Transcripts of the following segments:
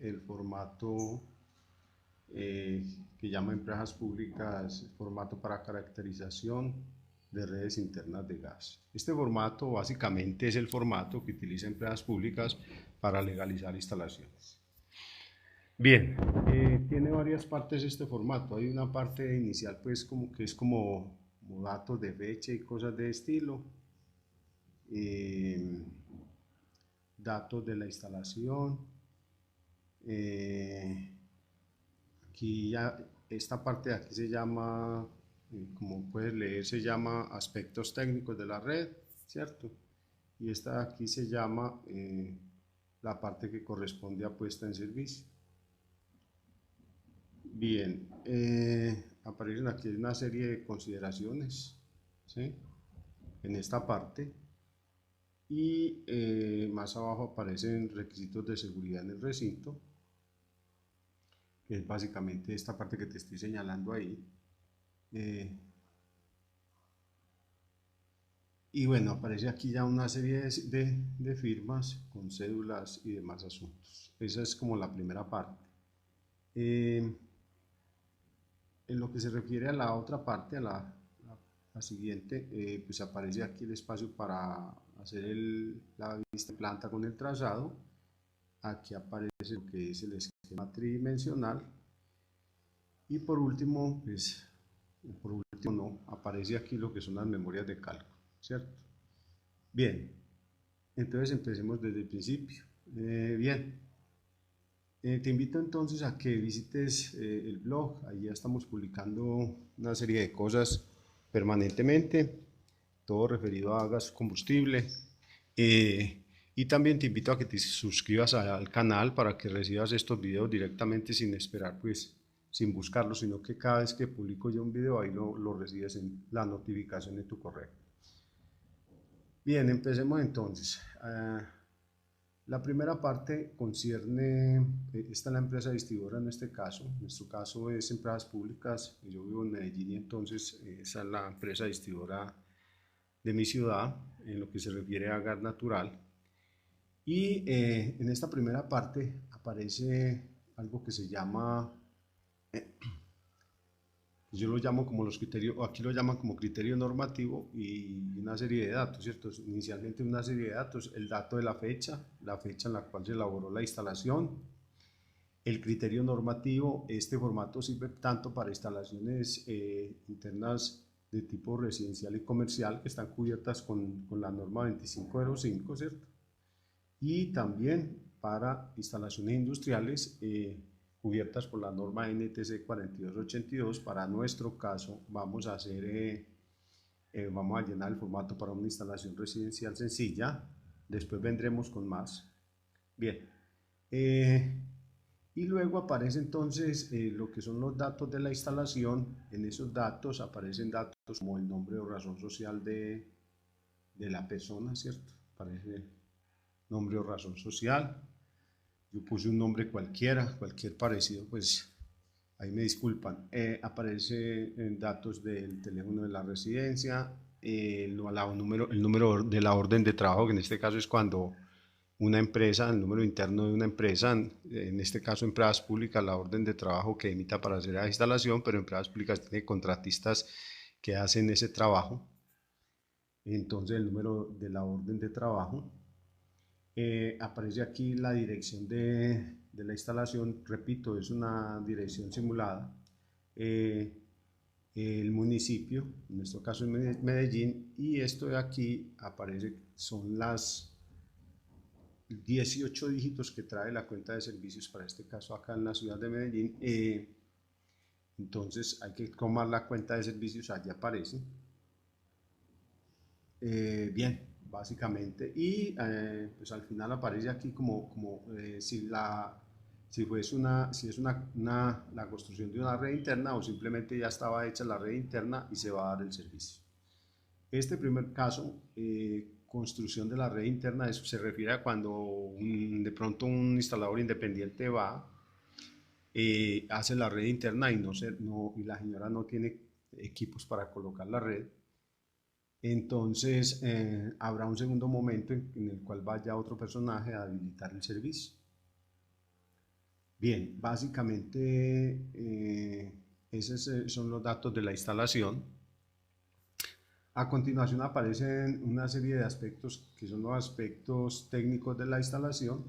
el formato que llama empresas públicas, formato para caracterización de redes internas de gas. Este formato básicamente es el formato que utiliza empresas públicas para legalizar instalaciones. Bien, tiene varias partes este formato. Hay una parte inicial pues como que es como datos de fecha y cosas de estilo, eh, datos de la instalación. Aquí ya, esta parte de aquí se llama, como puedes leer, se llama aspectos técnicos de la red, ¿cierto? Y esta de aquí se llama la parte que corresponde a puesta en servicio. Bien, aparecen aquí una serie de consideraciones, ¿sí? En esta parte. Y más abajo aparecen requisitos de seguridad en el recinto, que es básicamente esta parte que te estoy señalando ahí. Eh, y bueno, aparece aquí ya una serie de firmas con cédulas y demás asuntos. Esa es como la primera parte. Eh, en lo que se refiere a la otra parte, la siguiente, pues aparece aquí el espacio para hacer la vista de planta con el trazado. Aquí aparece lo que es el esquema tridimensional. Y por último, pues, por último no, aparece aquí lo que son las memorias de cálculo, ¿cierto? Bien, entonces empecemos desde el principio. Bien, te invito entonces a que visites el blog, ahí ya estamos publicando una serie de cosas permanentemente, todo referido a gas combustible. Y también te invito a que te suscribas al canal para que recibas estos videos directamente sin esperar, pues, sin buscarlo, sino que cada vez que publico yo un video ahí lo recibes en la notificación de tu correo. Bien, empecemos entonces. La primera parte concierne, esta es la empresa distribuidora en este caso, en nuestro caso es empresas públicas, yo vivo en Medellín y entonces esa es la empresa distribuidora de mi ciudad en lo que se refiere a gas natural. Y en esta primera parte aparece algo que se llama, yo lo llamo como los criterios, o aquí lo llaman como criterio normativo y una serie de datos, ¿cierto? Inicialmente una serie de datos, el dato de la fecha en la cual se elaboró la instalación, el criterio normativo. Este formato sirve tanto para instalaciones internas de tipo residencial y comercial que están cubiertas con la norma 2505, ¿cierto? Y también para instalaciones industriales cubiertas por la norma NTC 4282. Para nuestro caso vamos a hacer, vamos a llenar el formato para una instalación residencial sencilla, después vendremos con más. Bien, y luego aparece entonces lo que son los datos de la instalación. En esos datos aparecen datos como el nombre o razón social de la persona, ¿cierto? Aparece nombre o razón social. Yo puse un nombre cualquiera, cualquier parecido, pues ahí me disculpan. Aparece datos del teléfono de la residencia, el número de la orden de trabajo, que en este caso es cuando una empresa, el número interno de una empresa, en este caso empresas públicas, la orden de trabajo que emita para hacer la instalación, pero empresas públicas tienen contratistas que hacen ese trabajo. Entonces el número de la orden de trabajo. Aparece aquí la dirección de la instalación, repito, es una dirección simulada. El municipio, en nuestro caso es Medellín, y esto de aquí aparece, son las 18 dígitos que trae la cuenta de servicios, para este caso acá en la ciudad de Medellín. Entonces hay que tomar la cuenta de servicios, allí aparece. Bien, básicamente. Y pues al final aparece aquí como si fuese si es la construcción de una red interna o simplemente ya estaba hecha la red interna y se va a dar el servicio. Este primer caso, construcción de la red interna, se refiere a cuando de pronto un instalador independiente va, hace la red interna y, y la señora no tiene equipos para colocar la red. Entonces habrá un segundo momento en el cual vaya otro personaje a habilitar el servicio. Bien, básicamente esos son los datos de la instalación. A continuación aparecen una serie de aspectos que son los aspectos técnicos de la instalación.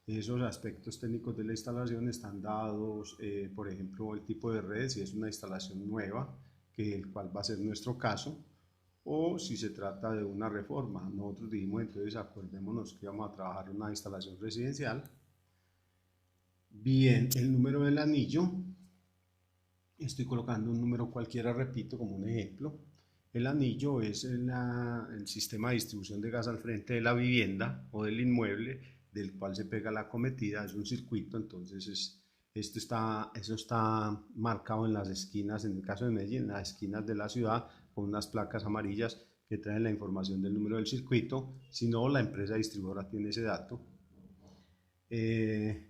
Esos aspectos técnicos de la instalación están dados, por ejemplo, el tipo de red, si es una instalación nueva, que el cual va a ser nuestro caso, o si se trata de una reforma. Nosotros dijimos, entonces acordémonos que vamos a trabajar en una instalación residencial. Bien, el número del anillo, estoy colocando un número cualquiera, repito, como un ejemplo. El anillo es el sistema de distribución de gas al frente de la vivienda o del inmueble del cual se pega la acometida, es un circuito, entonces eso está marcado en las esquinas, en el caso de Medellín, en las esquinas de la ciudad, con unas placas amarillas que traen la información del número del circuito, si no, la empresa distribuidora tiene ese dato. Eh,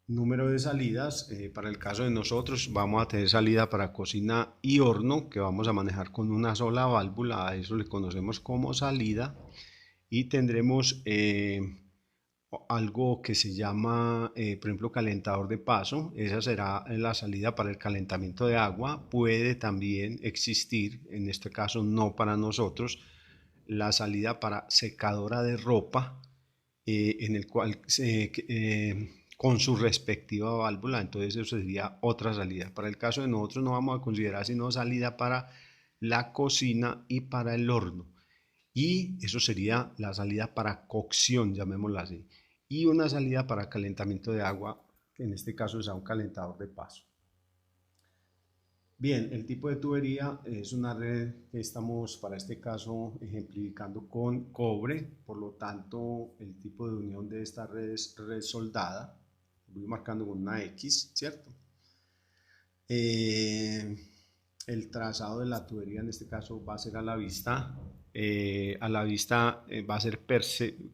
Número de salidas, para el caso de nosotros vamos a tener salida para cocina y horno que vamos a manejar con una sola válvula, a eso le conocemos como salida, y tendremos algo que se llama, por ejemplo, calentador de paso. Esa será la salida para el calentamiento de agua. Puede también existir, en este caso no para nosotros, la salida para secadora de ropa, en el cual con su respectiva válvula, entonces eso sería otra salida. Para el caso de nosotros no vamos a considerar sino salida para la cocina y para el horno. Y eso sería la salida para cocción, llamémosla así. Y una salida para calentamiento de agua, que en este caso es a un calentador de paso. Bien, el tipo de tubería es una red que estamos para este caso ejemplificando con cobre, por lo tanto el tipo de unión de esta red es red soldada, voy marcando con una X, ¿cierto? Eh, el trazado de la tubería en este caso va a ser a la vista va a ser,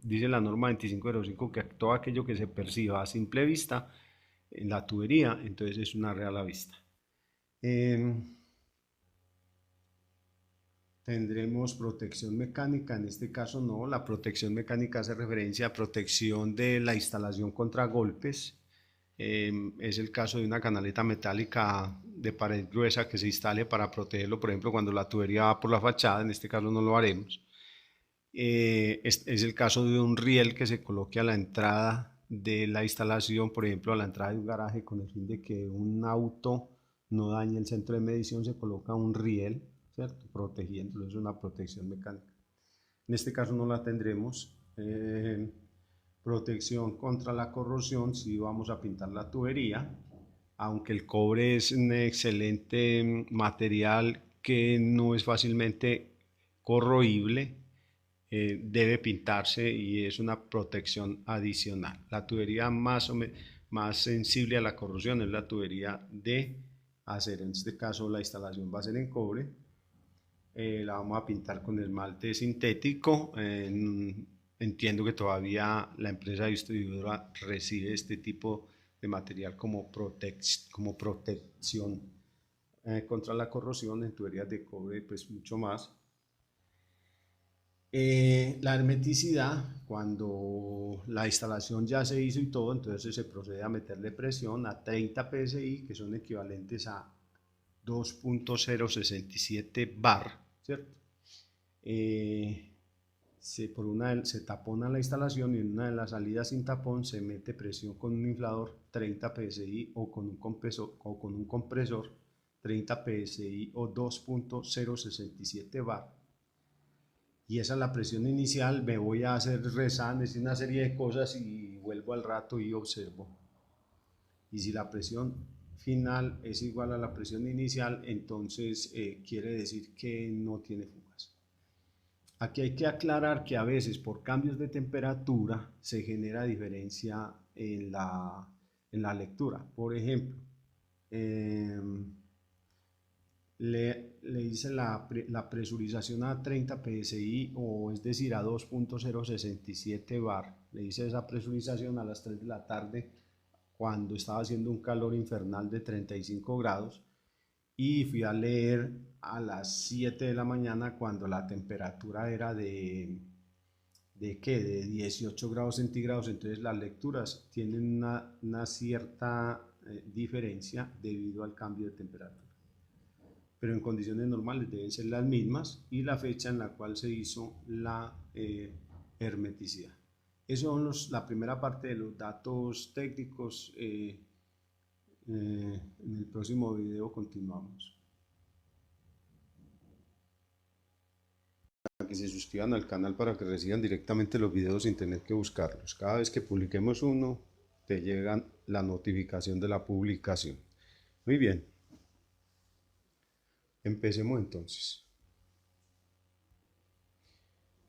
dice la norma 2505, que todo aquello que se perciba a simple vista en la tubería, entonces es una red a la vista. Eh, Tendremos protección mecánica, en este caso no, la protección mecánica hace referencia a protección de la instalación contra golpes. Es el caso de una canaleta metálica de pared gruesa que se instale para protegerlo, por ejemplo, cuando la tubería va por la fachada, en este caso no lo haremos. Es el caso de un riel que se coloque a la entrada de la instalación, por ejemplo, a la entrada de un garaje, con el fin de que un auto no dañe el centro de medición, se coloca un riel, ¿cierto? Protegiéndolo, es una protección mecánica. En este caso no la tendremos. Protección contra la corrosión, si vamos a pintar la tubería, aunque el cobre es un excelente material que no es fácilmente corroíble, debe pintarse y es una protección adicional. La tubería más sensible a la corrosión es la tubería de acero. En este caso la instalación va a ser en cobre. La vamos a pintar con esmalte sintético. Entiendo que todavía la empresa distribuidora recibe este tipo de material como protección contra la corrosión. En tuberías de cobre pues mucho más. La hermeticidad, cuando la instalación ya se hizo y todo, entonces se procede a meterle presión a 30 psi, que son equivalentes a 2.067 bar, ¿cierto? Se tapona la instalación y en una de las salidas sin tapón se mete presión con un inflador 30 psi o con un compresor 30 psi o 2.067 bar, y esa es la presión inicial. Me voy a hacer resanes y una serie de cosas y vuelvo al rato y observo. Y si la presión final es igual a la presión inicial, entonces quiere decir que no tiene fugas. Aquí hay que aclarar que a veces por cambios de temperatura se genera diferencia en la lectura. Por ejemplo, eh, le hice la presurización a 30 psi, o es decir a 2.067 bar. Le hice esa presurización a las 3 de la tarde cuando estaba haciendo un calor infernal de 35 grados, y fui a leer a las 7 de la mañana cuando la temperatura era ¿de qué? De 18 grados centígrados, entonces las lecturas tienen una cierta diferencia debido al cambio de temperatura. Pero en condiciones normales deben ser las mismas y la fecha en la cual se hizo la hermeticidad. Eso son la primera parte de los datos técnicos. En el próximo video continuamos. Que se suscriban al canal para que reciban directamente los videos sin tener que buscarlos. Cada vez que publiquemos uno, te llega la notificación de la publicación. Muy bien. Empecemos entonces.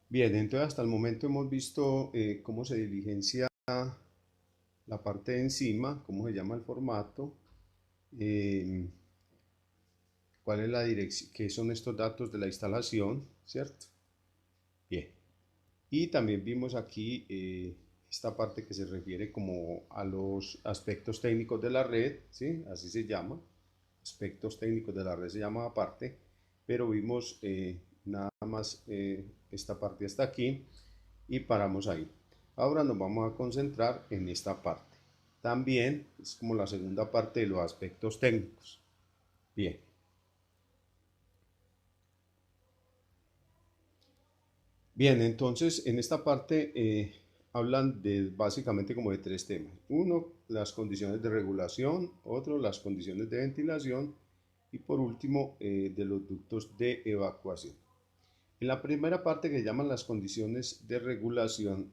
Bien, entonces hasta el momento hemos visto cómo se diligencia la parte de encima, cómo se llama el formato, cuál es la dirección, qué son estos datos de la instalación, ¿cierto? Bien. Y también vimos aquí esta parte que se refiere como a los aspectos técnicos de la red, ¿sí? Así se llama. Aspectos técnicos de la red se llama aparte, pero vimos nada más esta parte hasta aquí y paramos ahí. Ahora nos vamos a concentrar en esta parte. También es como la segunda parte de los aspectos técnicos. Bien. Bien, entonces en esta parte hablan de básicamente como de tres temas. Uno, las condiciones de regulación, otro, las condiciones de ventilación y por último, de los ductos de evacuación. En la primera parte que llaman las condiciones de regulación,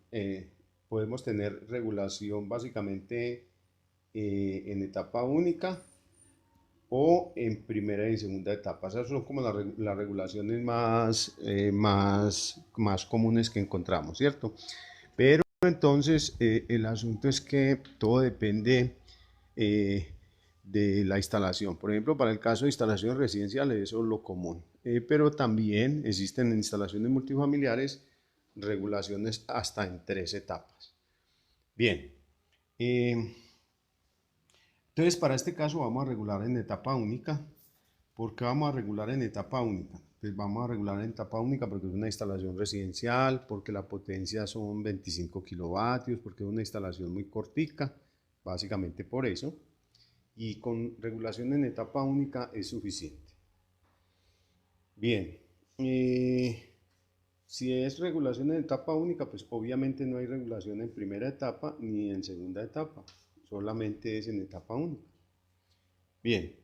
podemos tener regulación básicamente en etapa única o en primera y en segunda etapa. Esas son como las regulaciones más comunes que encontramos, ¿cierto? Pero entonces el asunto es que todo depende de la instalación. Por ejemplo, para el caso de instalaciones residenciales, eso es lo común. Pero también existen en instalaciones multifamiliares regulaciones hasta en 3 etapas. Bien. Entonces, para este caso vamos a regular en etapa única. ¿Por qué vamos a regular en etapa única? Pues vamos a regular en etapa única porque es una instalación residencial, porque la potencia son 25 kilovatios, porque es una instalación muy cortica, básicamente por eso. Y con regulación en etapa única es suficiente. Bien, si es regulación en etapa única, pues obviamente no hay regulación en primera etapa ni en segunda etapa, solamente es en etapa única. Bien,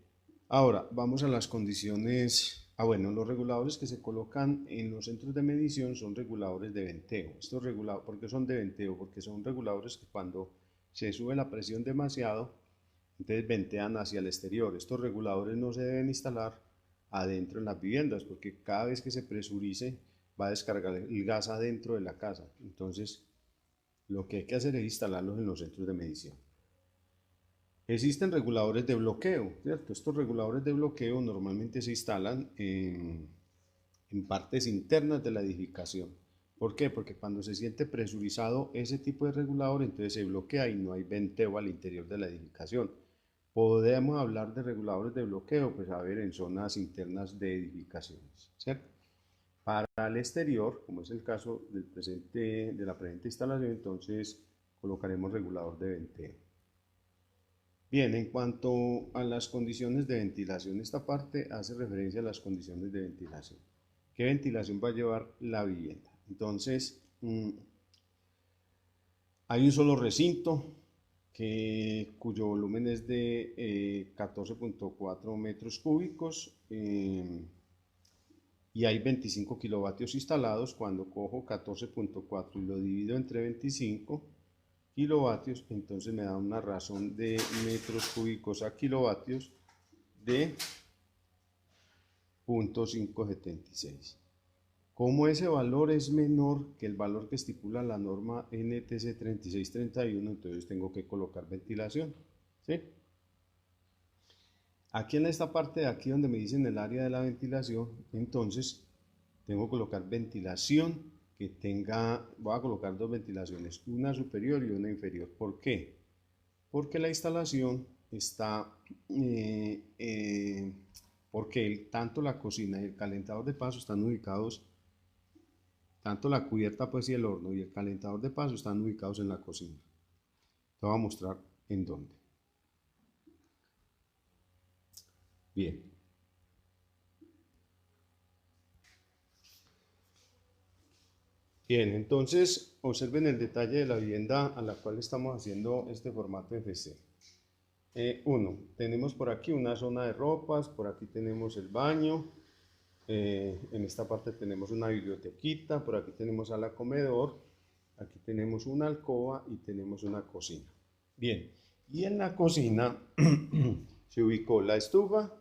ahora vamos a las condiciones. Bueno, los reguladores que se colocan en los centros de medición son reguladores de venteo. Estos reguladores, ¿por qué son de venteo? Porque son reguladores que cuando se sube la presión demasiado, entonces ventean hacia el exterior. Estos reguladores no se deben instalar adentro en las viviendas porque cada vez que se presurice va a descargar el gas adentro de la casa. Entonces, lo que hay que hacer es instalarlos en los centros de medición. Existen reguladores de bloqueo, ¿cierto? Estos reguladores de bloqueo normalmente se instalan en partes internas de la edificación. ¿Por qué? Porque cuando se siente presurizado ese tipo de regulador, entonces se bloquea y no hay venteo al interior de la edificación. Podemos hablar de reguladores de bloqueo, pues a ver, en zonas internas de edificaciones, ¿cierto? Para el exterior, como es el caso de la presente instalación, entonces colocaremos regulador de venteo. Bien, en cuanto a las condiciones de ventilación, esta parte hace referencia a las condiciones de ventilación. ¿Qué ventilación va a llevar la vivienda? Entonces, hay un solo recinto cuyo volumen es de 14.4 metros cúbicos y hay 25 kilovatios instalados. Cuando cojo 14.4 y lo divido entre 25 kilovatios, entonces me da una razón de metros cúbicos a kilovatios de 0.576. Como ese valor es menor que el valor que estipula la norma NTC 3631, entonces tengo que colocar ventilación, ¿sí? Aquí en esta parte de aquí donde me dicen el área de la ventilación, entonces tengo que colocar ventilación que tenga, voy a colocar dos ventilaciones, una superior y una inferior. ¿Por qué? Porque la instalación está, porque tanto la cocina y el calentador de paso están ubicados tanto la cubierta pues y el horno y el calentador de paso están ubicados en la cocina. Te voy a mostrar en dónde. Bien. Bien, entonces observen el detalle de la vivienda a la cual estamos haciendo este formato FC. Uno, tenemos por aquí una zona de ropas, por aquí tenemos el baño, en esta parte tenemos una bibliotequita, por aquí tenemos sala comedor, aquí tenemos una alcoba y tenemos una cocina. Bien, y en la cocina se ubicó la estufa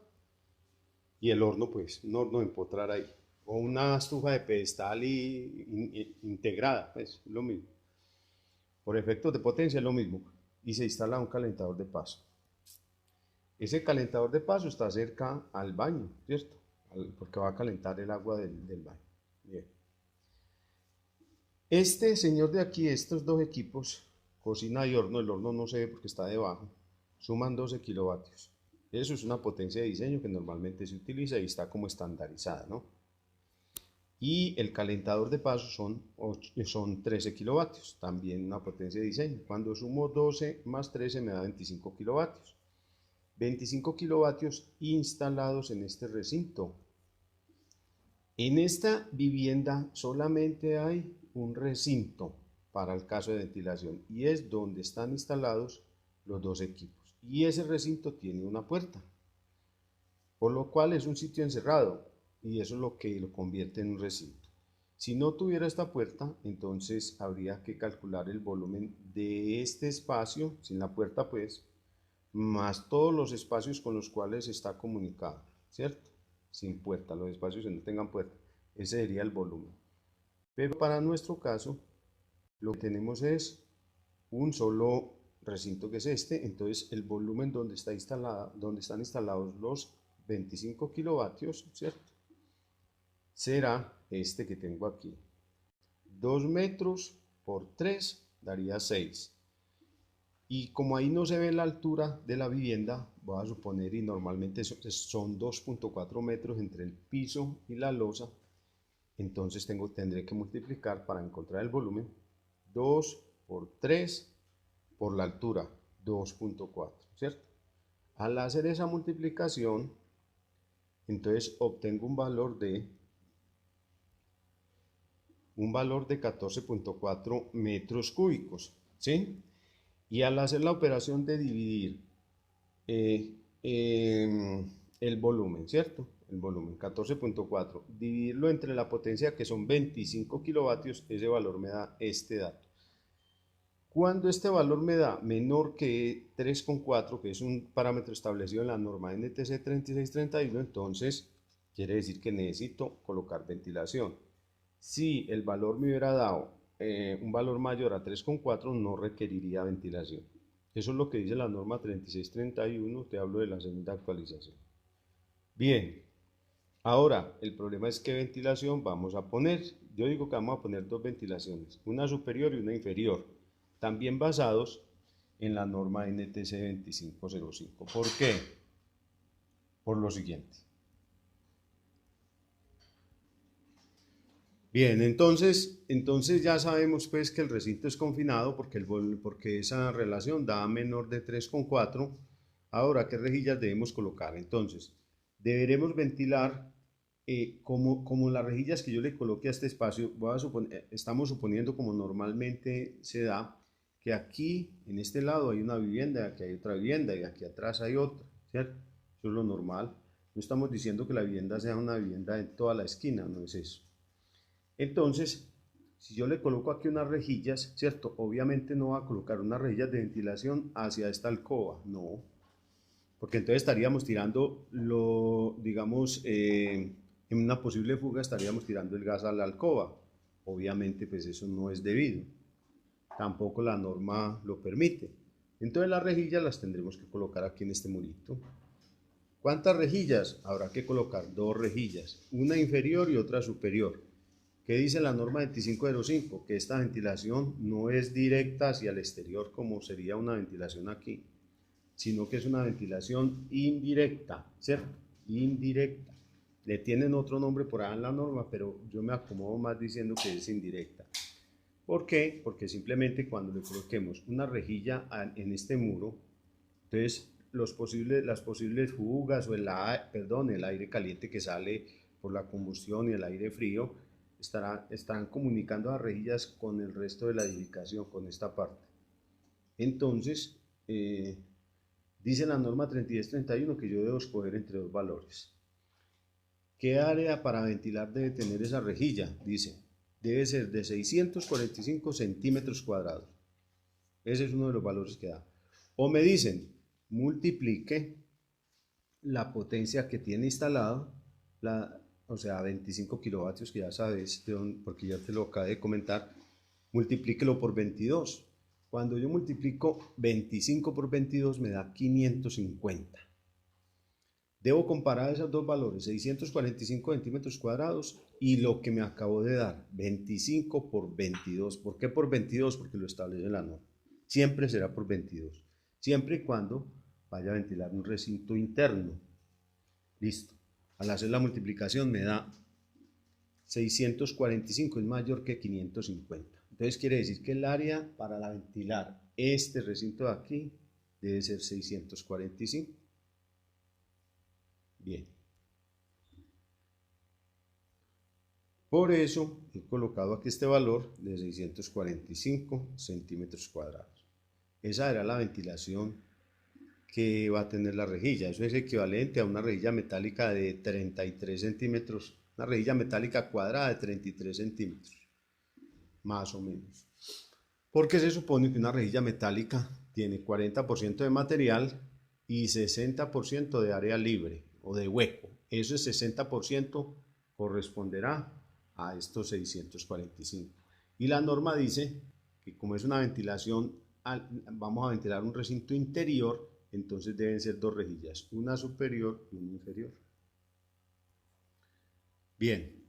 y el horno, pues, un horno de empotrar ahí, o una estufa de pedestal integrada, pues, lo mismo. Por efectos de potencia es lo mismo. Y se instala un calentador de paso. Ese calentador de paso está cerca al baño, ¿cierto? Porque va a calentar el agua del baño. Bien. Este señor de aquí, estos dos equipos, cocina y horno, el horno no se ve porque está debajo, suman 12 kilovatios. Eso es una potencia de diseño que normalmente se utiliza y está como estandarizada, ¿no? Y el calentador de paso son 13 kilovatios, también una potencia de diseño. Cuando sumo 12 más 13 me da 25 kilovatios. 25 kilovatios instalados en este recinto. En esta vivienda solamente hay un recinto para el caso de ventilación y es donde están instalados los dos equipos. Y ese recinto tiene una puerta, por lo cual es un sitio encerrado y eso es lo que lo convierte en un recinto. Si no tuviera esta puerta, entonces habría que calcular el volumen de este espacio, sin la puerta pues, más todos los espacios con los cuales está comunicado, ¿cierto? Sin puerta, los espacios que no tengan puerta. Ese sería el volumen. Pero para nuestro caso, lo que tenemos es un solo recinto que es este, entonces el volumen donde están instalados los 25 kilovatios, ¿cierto? Será este que tengo aquí. 2 metros por 3 daría 6. Y como ahí no se ve la altura de la vivienda, voy a suponer, y normalmente son 2.4 metros entre el piso y la losa, entonces tendré que multiplicar para encontrar el volumen 2 por 3 por la altura 2.4, ¿cierto? Al hacer esa multiplicación, entonces obtengo un valor de 14.4 metros cúbicos, ¿sí? Y al hacer la operación de dividir el volumen, ¿cierto? El volumen 14.4, dividirlo entre la potencia que son 25 kilovatios, ese valor me da este dato. Cuando este valor me da menor que 3.4, que es un parámetro establecido en la norma NTC 3631, entonces quiere decir que necesito colocar ventilación. Si el valor me hubiera dado un valor mayor a 3.4, no requeriría ventilación. Eso es lo que dice la norma 3631, te hablo de la segunda actualización. Bien, ahora el problema es qué ventilación vamos a poner. Yo digo que vamos a poner dos ventilaciones, una superior y una inferior, también basados en la norma NTC 2505. ¿Por qué? Por lo siguiente. Bien, entonces ya sabemos pues que el recinto es confinado porque esa relación da menor de 3.4. Ahora, ¿qué rejillas debemos colocar? Entonces, deberemos ventilar como las rejillas que yo le coloque a este espacio. Estamos suponiendo como normalmente se da, que aquí en este lado hay una vivienda, aquí hay otra vivienda y aquí atrás hay otra, ¿cierto? Eso es lo normal. No estamos diciendo que la vivienda sea una vivienda en toda la esquina, no es eso. Entonces, si yo le coloco aquí unas rejillas, ¿cierto? Obviamente no va a colocar unas rejillas de ventilación hacia esta alcoba, no. Porque entonces estaríamos tirando, digamos, en una posible fuga estaríamos tirando el gas a la alcoba. Obviamente, pues eso no es debido. Tampoco la norma lo permite. Entonces las rejillas las tendremos que colocar aquí en este murito. ¿Cuántas rejillas? Habrá que colocar dos rejillas, una inferior y otra superior. ¿Qué dice la norma 2505? Que esta ventilación no es directa hacia el exterior como sería una ventilación aquí, sino que es una ventilación indirecta, ¿cierto? Indirecta. Le tienen otro nombre por ahí en la norma, pero yo me acomodo más diciendo que es indirecta. ¿Por qué? Porque simplemente cuando le coloquemos una rejilla en este muro, entonces las posibles fugas o el aire caliente que sale por la combustión y el aire frío estarán comunicando las rejillas con el resto de la edificación, con esta parte. Entonces, dice la norma 3231 que yo debo escoger entre dos valores. ¿Qué área para ventilar debe tener esa rejilla? Dice, debe ser de 645 centímetros cuadrados. Ese es uno de los valores que da. O me dicen, multiplique la potencia que tiene instalado, o sea, 25 kilovatios, que ya sabes, porque ya te lo acabé de comentar, multiplíquelo por 22. Cuando yo multiplico 25 por 22 me da 550. Debo comparar esos dos valores, 645 centímetros cuadrados y lo que me acabo de dar, 25 por 22. ¿Por qué por 22? Porque lo establece la norma. Siempre será por 22, siempre y cuando vaya a ventilar un recinto interno. Listo. Al hacer la multiplicación me da 645, es mayor que 550. Entonces quiere decir que el área para ventilar este recinto de aquí debe ser 645. Bien. Por eso he colocado aquí este valor de 645 centímetros cuadrados. Esa era la ventilación que va a tener la rejilla. Eso es equivalente a una rejilla metálica de 33 centímetros, una rejilla metálica cuadrada de 33 centímetros, más o menos. Porque se supone que una rejilla metálica tiene 40% de material y 60% de área libre o de hueco. Eso es 60% corresponderá a estos 645. Y la norma dice que como es una ventilación, vamos a ventilar un recinto interior, entonces deben ser dos rejillas, una superior y una inferior. Bien,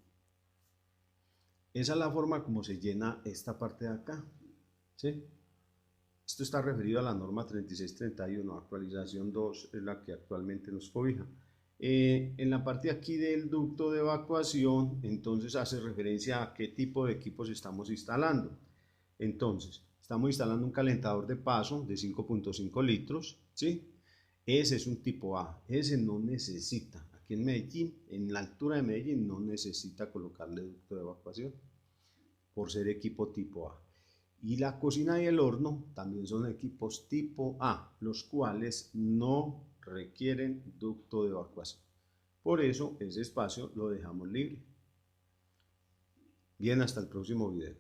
esa es la forma como se llena esta parte de acá, ¿sí? Esto está referido a la norma 3631, actualización 2 es la que actualmente nos cobija. En la parte aquí del ducto de evacuación, entonces hace referencia a qué tipo de equipos estamos instalando. Entonces, estamos instalando un calentador de paso de 5.5 litros, ¿sí? Ese es un tipo A, ese no necesita, aquí en Medellín, en la altura de Medellín, no necesita colocarle ducto de evacuación, por ser equipo tipo A. Y la cocina y el horno también son equipos tipo A, los cuales no requieren ducto de evacuación. Por eso ese espacio lo dejamos libre. Bien, hasta el próximo video.